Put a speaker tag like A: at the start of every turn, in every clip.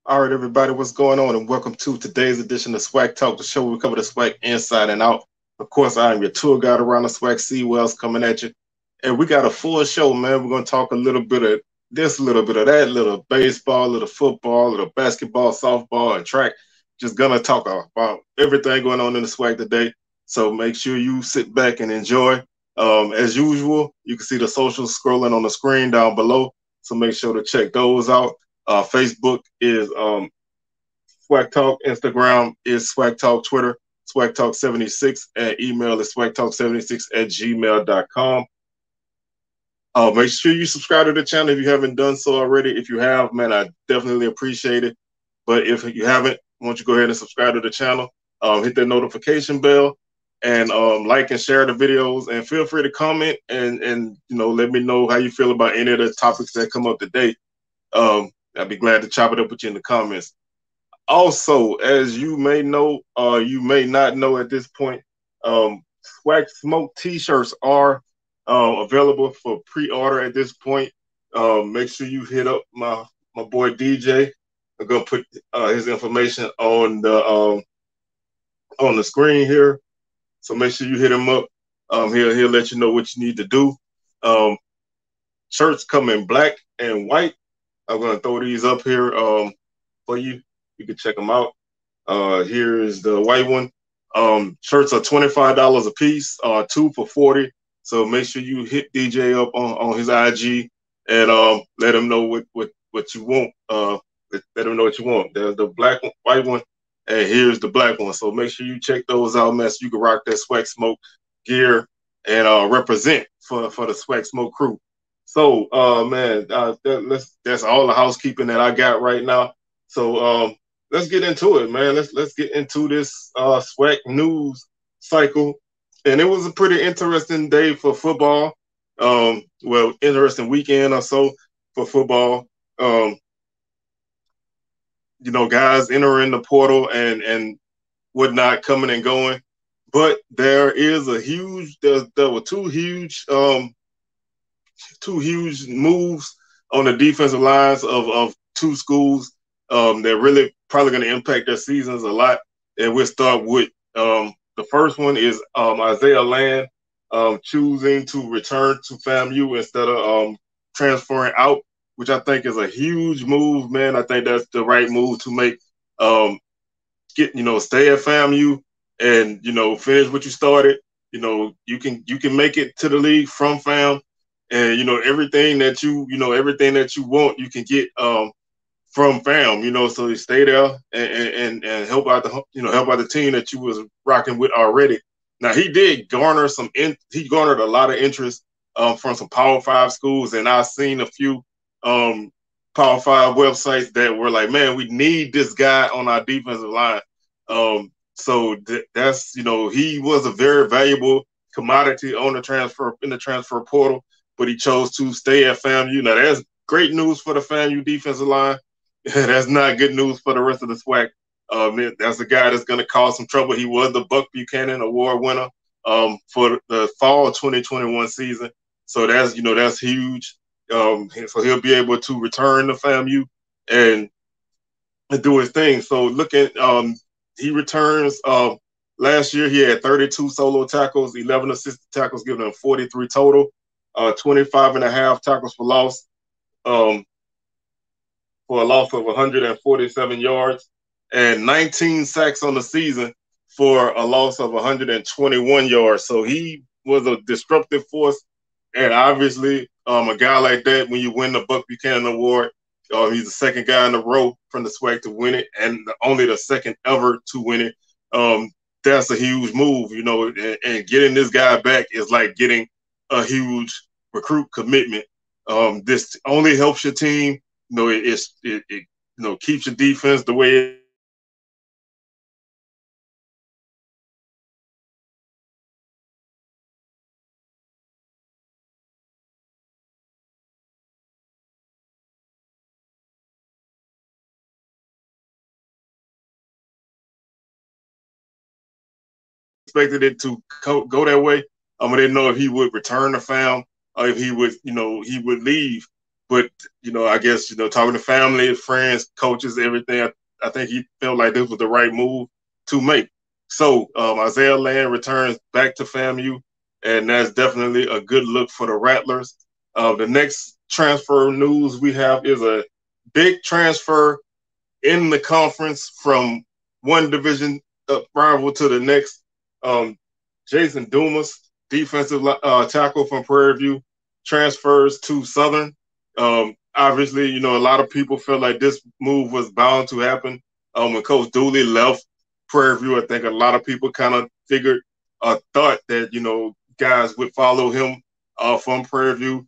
A: All right, everybody, what's going on? And welcome to today's edition of SWAC Talk, the show where we cover the SWAC inside and out. Of course, I am your tour guide around the SWAC Sea Wells coming at you. And we got a full show, man. We're going to talk a little bit of this, a little bit of that, little baseball, little football, little basketball, softball, and track. Just going to talk about everything going on in the SWAC today. So make sure you sit back and enjoy. As usual, you can see the socials scrolling on the screen down below. So make sure to check those out. Facebook is SWAC Talk. Instagram is SWAC Talk. Twitter, SWAC Talk 76. And email is SWACTalk76@gmail.com. Make sure you subscribe to the channel if you haven't done so already. If you have, man, I definitely appreciate it. But if you haven't, why don't you go ahead and subscribe to the channel. Hit that notification bell and like and share the videos. And feel free to comment and let me know how you feel about any of the topics that come up today. I'd be glad to chop it up with you in the comments. Also, as you may know, you may not know at this point, SWAC Smoke T-shirts are available for pre-order at this point. Make sure you hit up my boy DJ. I'm gonna put his information on the screen here, so make sure you hit him up. He'll let you know what you need to do. Shirts come in black and white. I'm gonna throw these up here for you. You can check them out. Here is the white one. Shirts are $25 a piece, 2 for $40. So make sure you hit DJ up on his IG and let him know what you want. Let him know what you want. There's the white one, and here's the black one. So make sure you check those out, man. So you can rock that SWAC Smoke gear and represent for the SWAC Smoke crew. So, man, that's all the housekeeping that I got right now. So, let's get into it, man. Let's get into this SWAC news cycle. And it was a pretty interesting day for football. Interesting weekend or so for football. Guys entering the portal and whatnot, coming and going. But there were two huge moves on the defensive lines of two schools that really probably going to impact their seasons a lot. And we'll start with the first one is Isaiah Land choosing to return to FAMU instead of transferring out, which I think is a huge move, man. I think that's the right move to make. Stay at FAMU and finish what you started. You can make it to the league from FAM, and everything that you want, you can get from FAM. So you stay there and help out the team that you was rocking with already. Now he did garner he garnered a lot of interest from some Power 5 schools, and I've seen a few Power 5 websites that were like, man, we need this guy on our defensive line. That's he was a very valuable commodity in the transfer portal, but he chose to stay at FAMU. Now that's great news for the FAMU defensive line. That's not good news for the rest of the SWAC. That's a guy that's going to cause some trouble. He was the Buck Buchanan Award winner for the fall 2021 season. So that's huge. So he'll be able to return to FAMU and do his thing. So look at he returns. Last year he had 32 solo tackles, 11 assisted tackles, giving him 43 total, 25.5 tackles for loss, for a loss of 147 yards, and 19 sacks on the season for a loss of 121 yards. So he was a disruptive force, and obviously a guy like that, when you win the Buck Buchanan Award, he's the second guy in a row from the SWAC to win it, and only the second ever to win it. That's a huge move, and getting this guy back is like getting a huge recruit commitment. This only helps your team. It keeps your defense the way it expected it to go that way. I didn't know if he would return to FAM or if he would leave. But I guess talking to family, friends, coaches, everything, I think he felt like this was the right move to make. So Isaiah Land returns back to FAMU, and that's definitely a good look for the Rattlers. The next transfer news we have is a big transfer in the conference from one division rival to the next. Jason Dumas, defensive tackle from Prairie View, transfers to Southern. Obviously, a lot of people felt like this move was bound to happen. When Coach Dooley left Prairie View, I think a lot of people kind of figured, thought that, guys would follow him from Prairie View.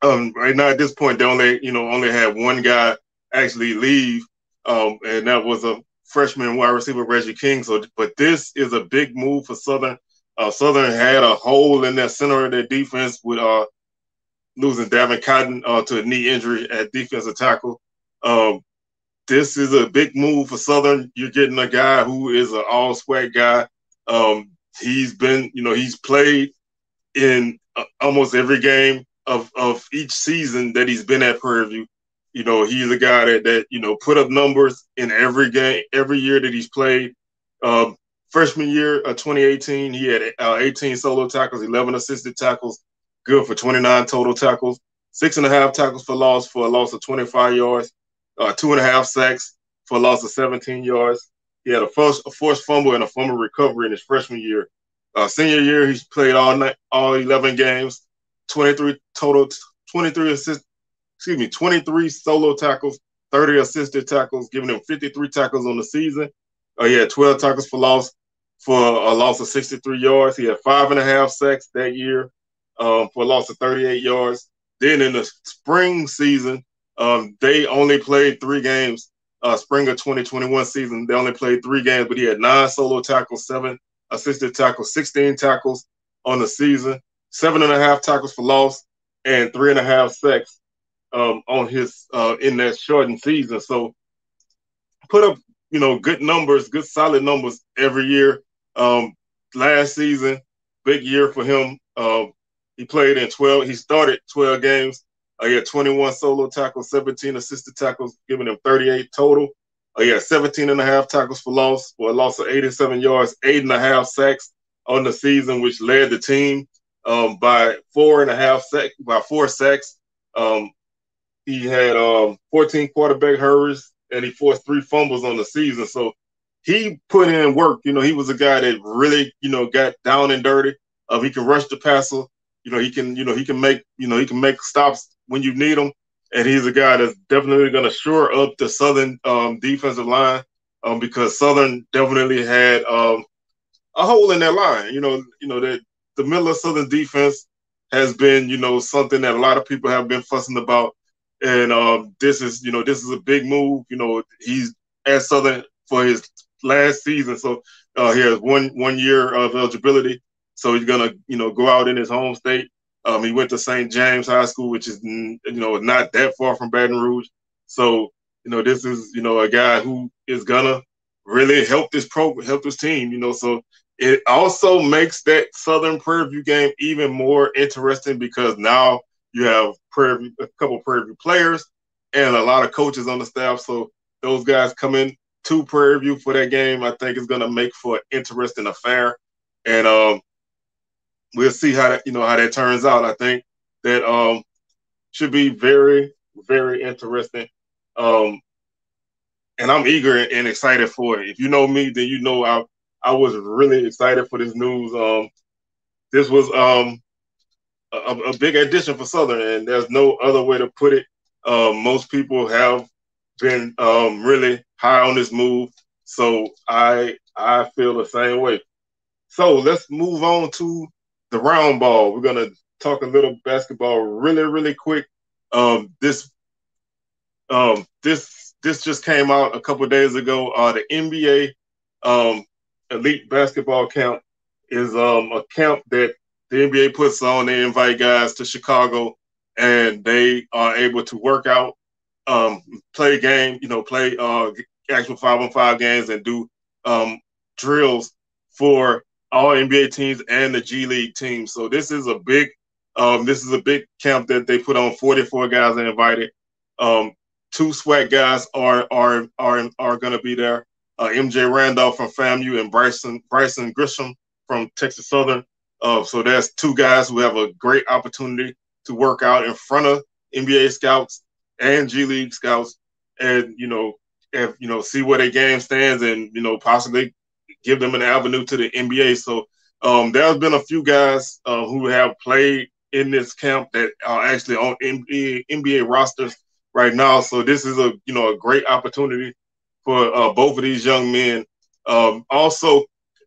A: Right now, at this point, they only had one guy actually leave, and that was a freshman wide receiver, Reggie King. So, but this is a big move for Southern. Southern had a hole in their center of their defense with losing Davin Cotton to a knee injury at defensive tackle. This is a big move for Southern. You're getting a guy who is an all SWAC guy. He's been, he's played in almost every game of each season that he's been at Prairie View. He's a guy that put up numbers in every game, every year that he's played. Freshman year of 2018, he had 18 solo tackles, 11 assisted tackles, good for 29 total tackles, 6.5 tackles for a loss of 25 yards, 2.5 sacks for a loss of 17 yards. He had a forced fumble and a fumble recovery in his freshman year. Senior year, he's played all 11 games, 23 total, 23 solo tackles, 30 assisted tackles, giving him 53 tackles on the season. He had 12 tackles for a loss of 63 yards. He had 5.5 sacks that year for a loss of 38 yards. Then in the spring season, they only played 3 games. Spring of 2021 season, they only played 3 games, but he had 9 solo tackles, 7 assisted tackles, 16 tackles on the season, 7.5 tackles for loss, and 3.5 sacks on his in that shortened season. So put up good numbers, good solid numbers every year. Last season, big year for him. He played in 12. He started 12 games. He had 21 solo tackles, 17 assisted tackles, giving him 38 total. He had 17.5 tackles for a loss of 87 yards, 8.5 sacks on the season, which led the team by 4 sacks. He had 14 quarterback hurries, and he forced 3 fumbles on the season. So he put in work. He was a guy that really, got down and dirty. He can rush the passer. He can make stops when you need him. And he's a guy that's definitely going to shore up the Southern defensive line because Southern definitely had a hole in their line. That the Miller Southern defense has been, something that a lot of people have been fussing about. And this is a big move. He's at Southern for his last season, so he has one year of eligibility. So he's gonna, go out in his home state. He went to St. James High School, which is, not that far from Baton Rouge. So, this is, a guy who is gonna really help this team. So it also makes that Southern Prairie View game even more interesting because now you have a couple Prairie View players and a lot of coaches on the staff. So those guys come in to Prairie View for that game. I think it's going to make for an interesting affair. And we'll see how that turns out. I think that should be very, very interesting. And I'm eager and excited for it. If you know me, then I was really excited for this news. This was a big addition for Southern, and there's no other way to put it. Most people have been really high on this move, so I feel the same way. So let's move on to the round ball. We're gonna talk a little basketball really, really quick. This just came out a couple of days ago. The NBA Elite Basketball Camp is a camp that the NBA puts on. They invite guys to Chicago, and they are able to work out, play actual 5-on-5 games, and do drills for all NBA teams and the G League teams. So this is a big This is a big camp that they put on. 44 guys are invited. 2 SWAC guys are going to be there. MJ Randolph from FAMU and Bryson Grisham from Texas Southern. So that's 2 guys who have a great opportunity to work out in front of NBA scouts and G League scouts, and see where their game stands, and possibly give them an avenue to the NBA. So there's been a few guys who have played in this camp that are actually on NBA rosters right now. So this is a great opportunity for both of these young men. Also,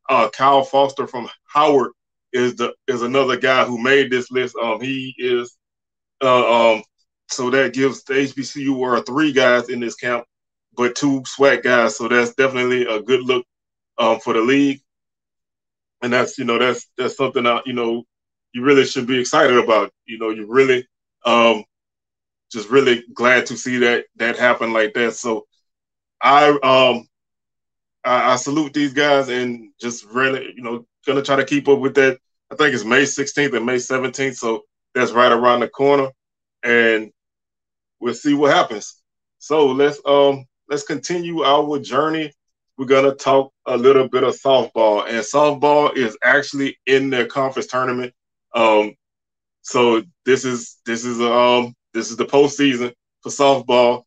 A: Kyle Foster from Howard is another guy who made this list. He is so that gives the HBCU 3 guys in this camp, but 2 SWAC guys. So that's definitely a good look for the league, and that's something that you really should be excited about. You really just really glad to see that happen like that. So I salute these guys, and just really gonna try to keep up with that. I think it's May 16th and May 17th, so that's right around the corner, and we'll see what happens. So let's continue our journey. We're gonna talk a little bit of softball, and softball is actually in their conference tournament. So this is the postseason for softball.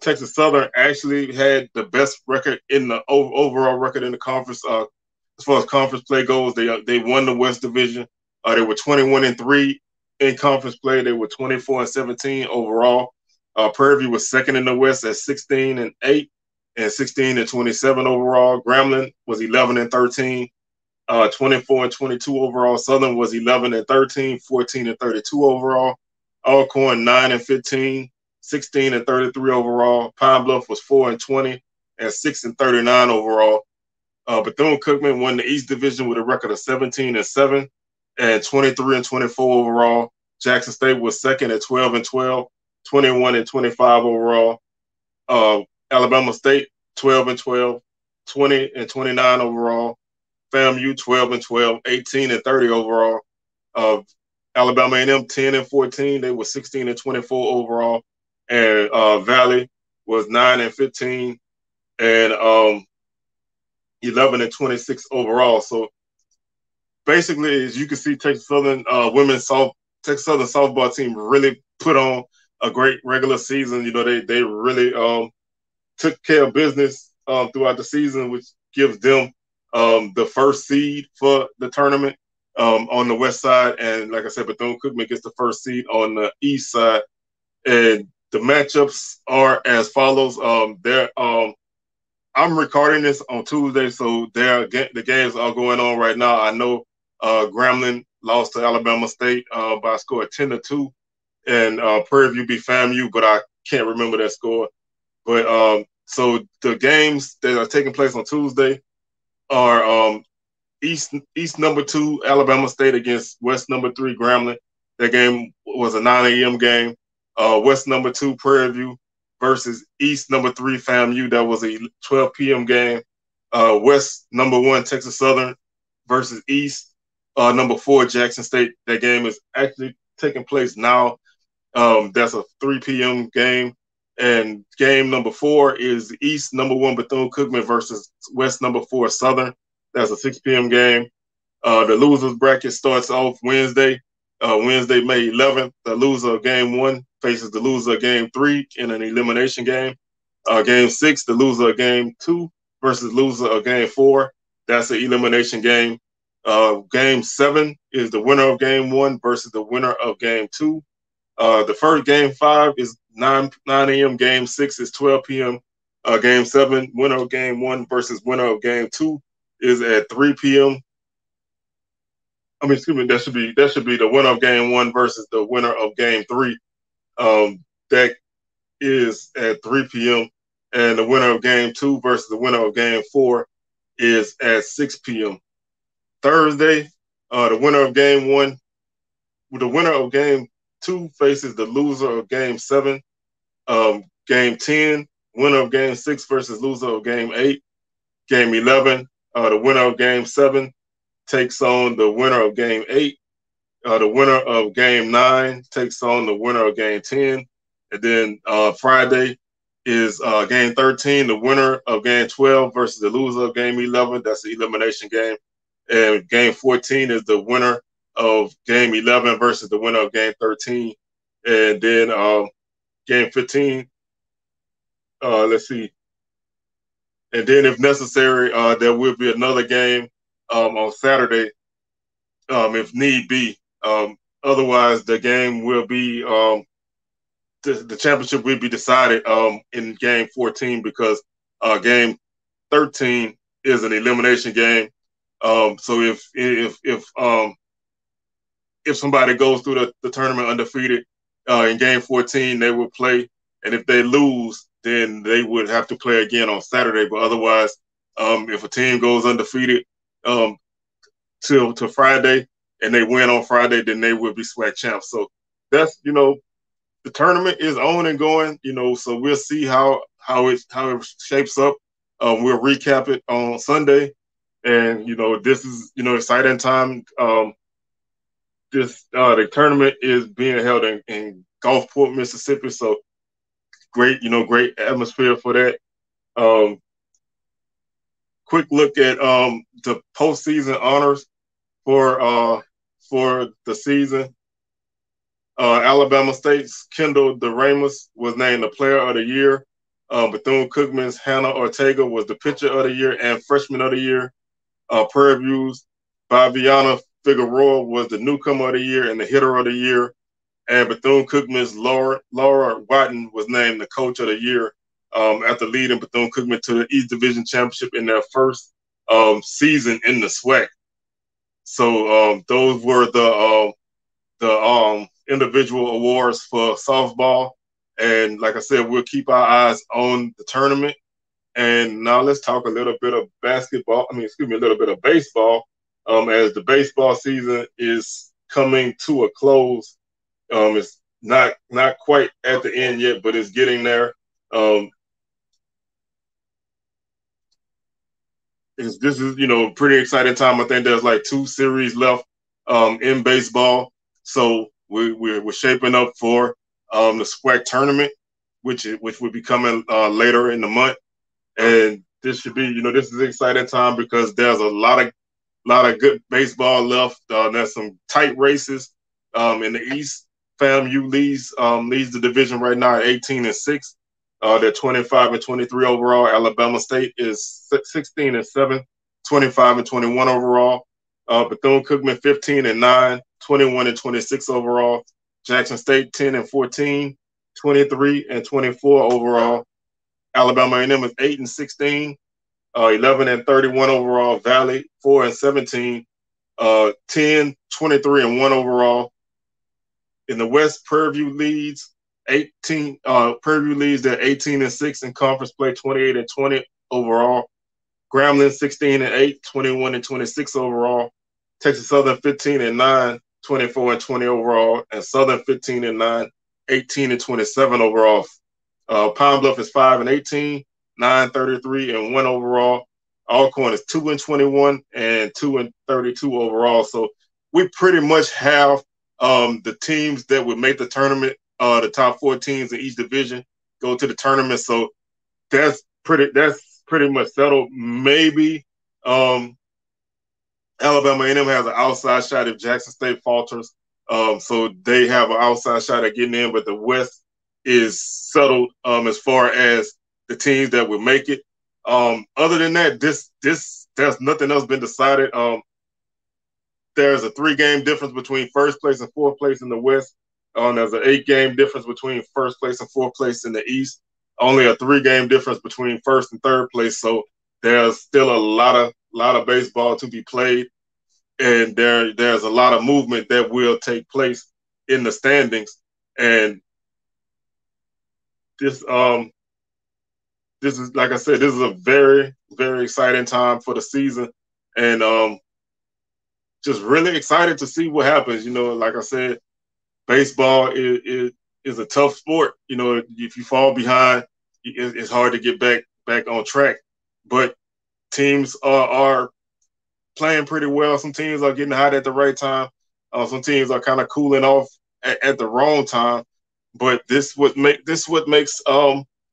A: Texas Southern actually had the best record in the overall record in the conference. As far as conference play goes, they won the West Division. They were 21-3 in conference play. They were 24-17 overall. Prairie View was second in the West at 16-8 and 16-27 overall. Grambling was 11-13, 24-22 overall. Southern was 11-13, 14-32 overall. Alcorn 9-15, 16-33 overall. Pine Bluff was 4-20 and 6-39 overall. Bethune-Cookman won the East Division with a record of 17-7 and 23-24 overall. Jackson State was second at 12-12, 21-25 overall. Alabama State 12-12, 20-29 overall. FAMU 12-12, 18-30 overall. Alabama A&M 10-14, they were 16-24 overall, and Valley was 9-15 and 11-26 overall. So basically, as you can see, Texas Southern Texas Southern softball team really put on a great regular season. They really took care of business throughout the season, which gives them the first seed for the tournament on the west side. And like I said, Bethune-Cookman gets the first seed on the east side. And the matchups are as follows. I'm recording this on Tuesday, so the games are going on right now. I know Grambling lost to Alabama State by a score of 10-2, and Prairie View beat FAMU, but I can't remember that score. But so the games that are taking place on Tuesday are East number 2 Alabama State against West number 3 Grambling. That game was a 9 a.m. game. West number 2 Prairie View versus East number 3 FAMU. That was a 12 p.m. game. West number 1 Texas Southern versus East number 4 Jackson State. That game is actually taking place now. That's a 3 p.m. game. And game number 4 is East number 1 Bethune-Cookman versus West number 4 Southern. That's a 6 p.m. game. The losers bracket starts off Wednesday, May 11th. The loser of game 1 faces the loser of game 3 in an elimination game. Game 6, the loser of game 2 versus loser of game 4. That's an elimination game. Game 7 is the winner of game 1 versus the winner of game 2. The first game 5 is 9 a.m. Game 6 is 12 p.m. Game 7, winner of game 1 versus winner of game 2 is at 3 p.m. I mean, excuse me, that should be the winner of game 1 versus the winner of game 3. That is at 3 p.m. And the winner of game 2 versus the winner of game 4 is at 6 p.m. Thursday, the winner of game 1, the winner of game 2 faces the loser of game 7. Game 10, winner of game 6 versus loser of game 8. Game 11, the winner of game 7 takes on the winner of game 8. The winner of Game 9 takes on the winner of Game 10. And then Friday is Game 13, the winner of Game 12 versus the loser of Game 11. That's the elimination game. And Game 14 is the winner of Game 11 versus the winner of Game 13. And then Game 15, let's see. And then if necessary, there will be another game on Saturday if need be. Otherwise, the game will be the championship will be decided in Game 14 because Game 13 is an elimination game. So if somebody goes through the tournament undefeated in Game 14, they will play, and if they lose, then they would have to play again on Saturday. But otherwise, if a team goes undefeated till Friday and they win on Friday, then they will be SWAC champs. So that's, the tournament is on and going, so we'll see how it shapes up. We'll recap it on Sunday, and this is exciting time. The tournament is being held in Gulfport, Mississippi, so great atmosphere for that. Quick look at the postseason honors for the season. Alabama State's Kendall DeRamus was named the Player of the Year. Bethune-Cookman's Hannah Ortega was the Pitcher of the Year and Freshman of the Year. Prairie View's Viviana Figueroa was the Newcomer of the Year and the Hitter of the Year. And Bethune-Cookman's Laura Watton was named the Coach of the Year after leading Bethune-Cookman to the East Division Championship in their first season in the SWAC. So those were the individual awards for softball. And like I said, we'll keep our eyes on the tournament. And now let's talk a little bit of baseball, as the baseball season is coming to a close. It's not quite at the end yet, but it's getting there. This is pretty exciting time. I think there's like 2 series left in baseball, so we're shaping up for the SWAC tournament, which will be coming later in the month. And this should be this is an exciting time because there's a lot of good baseball left. There's some tight races in the East. FAMU leads the division right now at 18-6. They're 25-23 overall. Alabama State is 16-7, 25-21 overall. Bethune-Cookman 15-9, 21-26 overall. Jackson State 10-14, 23-24 overall. Alabama A&M is 8-16, 11-31 overall. Valley 4-17, 10-23-1 overall. In the West, Prairie View leads 18. Prairie View leads at 18-6 in conference play, 28-20 overall. Grambling 16-8, 21-26 overall. Texas Southern 15-9, 24-20 overall, and Southern 15-9, 18-27 overall. Pine Bluff is 5-18, 9-33-1 overall. Alcorn is 2-21 and 2-32 overall. So we pretty much have the teams that would make the tournament. The top 4 teams in each division go to the tournament. So that's pretty much settled. Maybe Alabama A&M has an outside shot if Jackson State falters. So they have an outside shot at getting in, but the West is settled as far as the teams that would make it. Other than that, there's nothing else been decided. There's a 3-game difference between first place and 4th place in the West. There's an 8-game difference between first place and 4th place in the East. Only a 3-game difference between 1st and 3rd place. So there's still a lot of baseball to be played, and there's a lot of movement that will take place in the standings. And this is, like I said, this is a very, very exciting time for the season, and just really excited to see what happens. Like I said, baseball is a tough sport. If you fall behind, it's hard to get back on track. But teams are playing pretty well. Some teams are getting hot at the right time. Some teams are kind of cooling off at the wrong time, but this what makes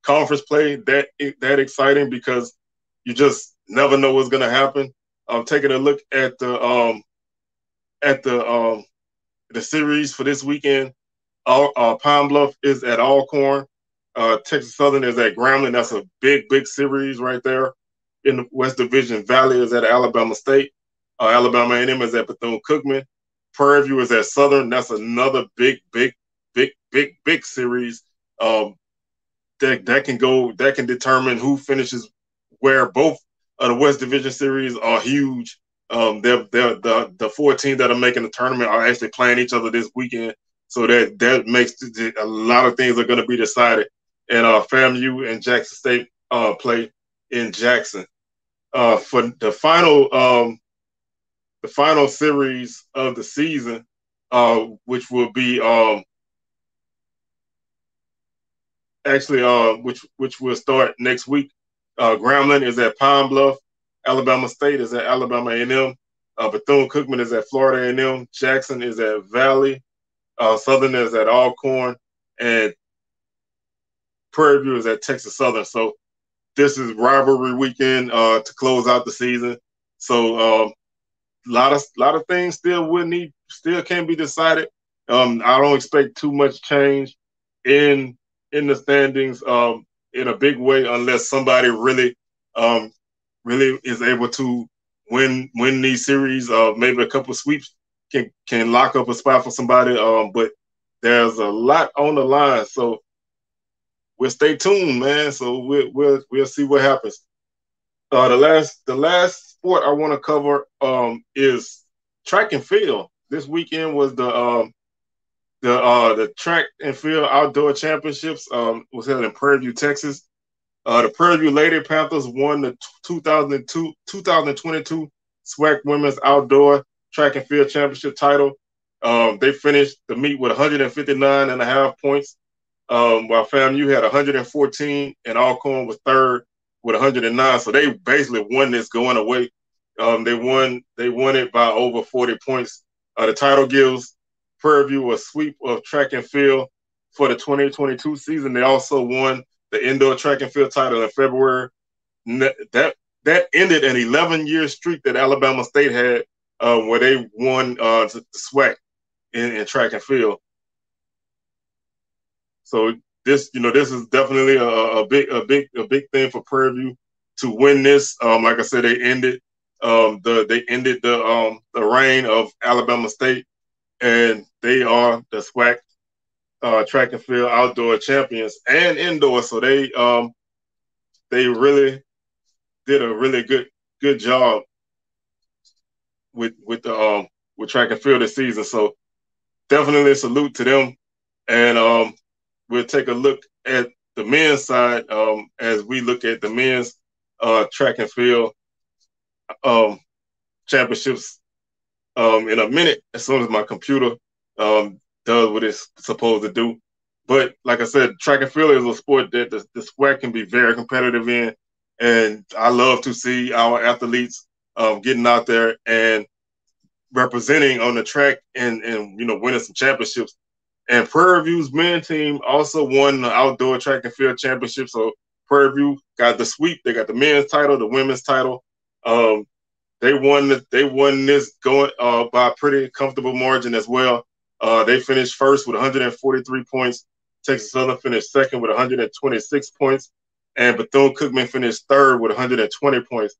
A: conference play that exciting, because you just never know what's going to happen. Taking a look at the series for this weekend, Pine Bluff is at Alcorn. Texas Southern is at Grambling. That's a big series right there. In the West Division, Valley is at Alabama State. Alabama A&M is at Bethune-Cookman. Prairie View is at Southern. That's another big series. That can determine who finishes where. Both of the West Division series are huge. The 4 teams that are making the tournament are actually playing each other this weekend, so that makes a lot of things are going to be decided. And FAMU and Jackson State play in Jackson for the final series of the season, which will be which will start next week. Grambling is at Pine Bluff. Alabama State is at Alabama A&M. Bethune-Cookman is at Florida A&M. Jackson is at Valley. Southern is at Alcorn. And Prairie View is at Texas Southern. So this is rivalry weekend to close out the season. So a lot of things still can't be decided. I don't expect too much change in the standings in a big way, unless somebody really is able to win these series. Maybe a couple of sweeps can lock up a spot for somebody. But there's a lot on the line, so we'll stay tuned, man. So we'll see what happens. The last sport I want to cover is track and field. This weekend was the track and field outdoor championships. Was held in Prairie View, Texas. The Prairie View Lady Panthers won the 2022 SWAC Women's Outdoor Track and Field Championship title. They finished the meet with 159.5 points, while FAMU had 114, and Alcorn was third with 109. So they basically won this going away. They won it by over 40 points. The title gives Prairie View a sweep of track and field for the 2022 season. They also won the indoor track and field title in February. That ended an 11-year streak that Alabama State had, where they won the SWAC in track and field. So this is definitely a big thing for Prairie View to win this. Like I said, they ended the reign of Alabama State, and they are the SWAC track and field outdoor champions and indoor. So they really did a really good job with track and field this season. So definitely a salute to them. And we'll take a look at the men's side as we look at the men's track and field championships in a minute, as soon as my computer does what it's supposed to do. But like I said, track and field is a sport that the SWAC can be very competitive in, and I love to see our athletes getting out there and representing on the track and winning some championships. And Prairie View's men's team also won the outdoor track and field championship. So Prairie View got the sweep. They got the men's title, the women's title. They won this going by a pretty comfortable margin as well. They finished first with 143 points. Texas Southern finished second with 126 points. And Bethune-Cookman finished third with 120 points.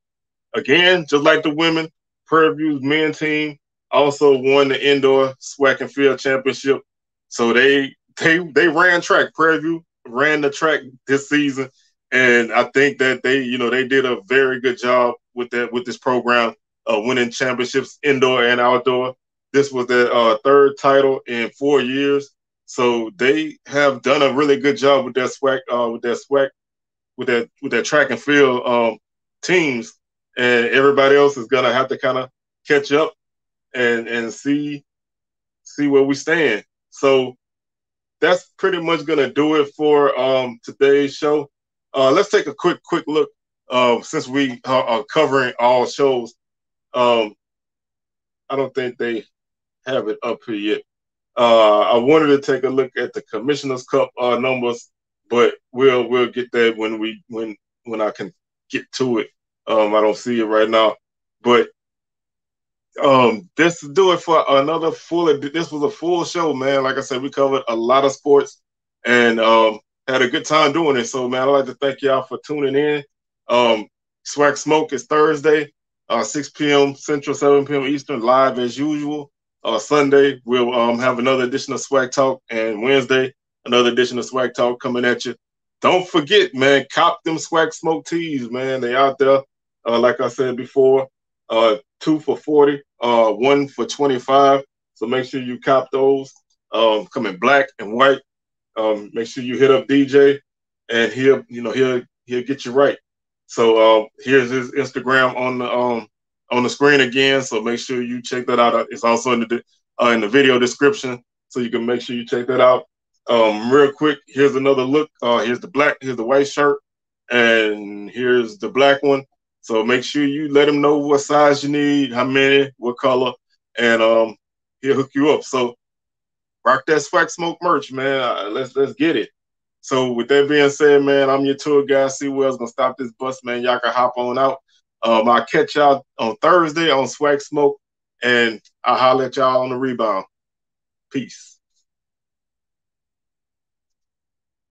A: Again, just like the women, Prairie View's men's team also won the indoor SWAC and field championship. So they ran track. Prairie View ran the track this season, and I think that they did a very good job with this program, winning championships indoor and outdoor. This was their third title in 4 years. So they have done a really good job with their SWAC, with their track and field teams, and everybody else is gonna have to kind of catch up and see where we stand. So that's pretty much gonna do it for today's show. Let's take a quick look since we are covering all shows. I don't think they have it up here yet. I wanted to take a look at the Commissioner's Cup numbers, but we'll get that when I can get to it. I don't see it right now, but this do it for another full. This was a full show, man. Like I said, we covered a lot of sports and had a good time doing it. So, man, I'd like to thank y'all for tuning in. SWAC Smoke is Thursday, 6 p.m. Central, 7 p.m. Eastern, live as usual. Sunday, we'll have another edition of SWAC Talk, and Wednesday, another edition of SWAC Talk coming at you. Don't forget, man, cop them SWAC Smoke tees, man. They out there, like I said before, 2 for $40, 1 for $25. So make sure you cop those. Come in black and white. Make sure you hit up DJ, and he'll get you right. So here's his Instagram on the screen again. So make sure you check that out. It's also in the video description, so you can make sure you check that out. Real quick, here's another look. Here's the white shirt, and here's the black one. So make sure you let him know what size you need, how many, what color, and he'll hook you up. So rock that SWAC Smoke merch, man. Let's get it. So with that being said, man, I'm your tour guide. See where I was gonna stop this bus, man. Y'all can hop on out. I'll catch y'all on Thursday on SWAC Smoke, and I'll holler at y'all on the rebound. Peace.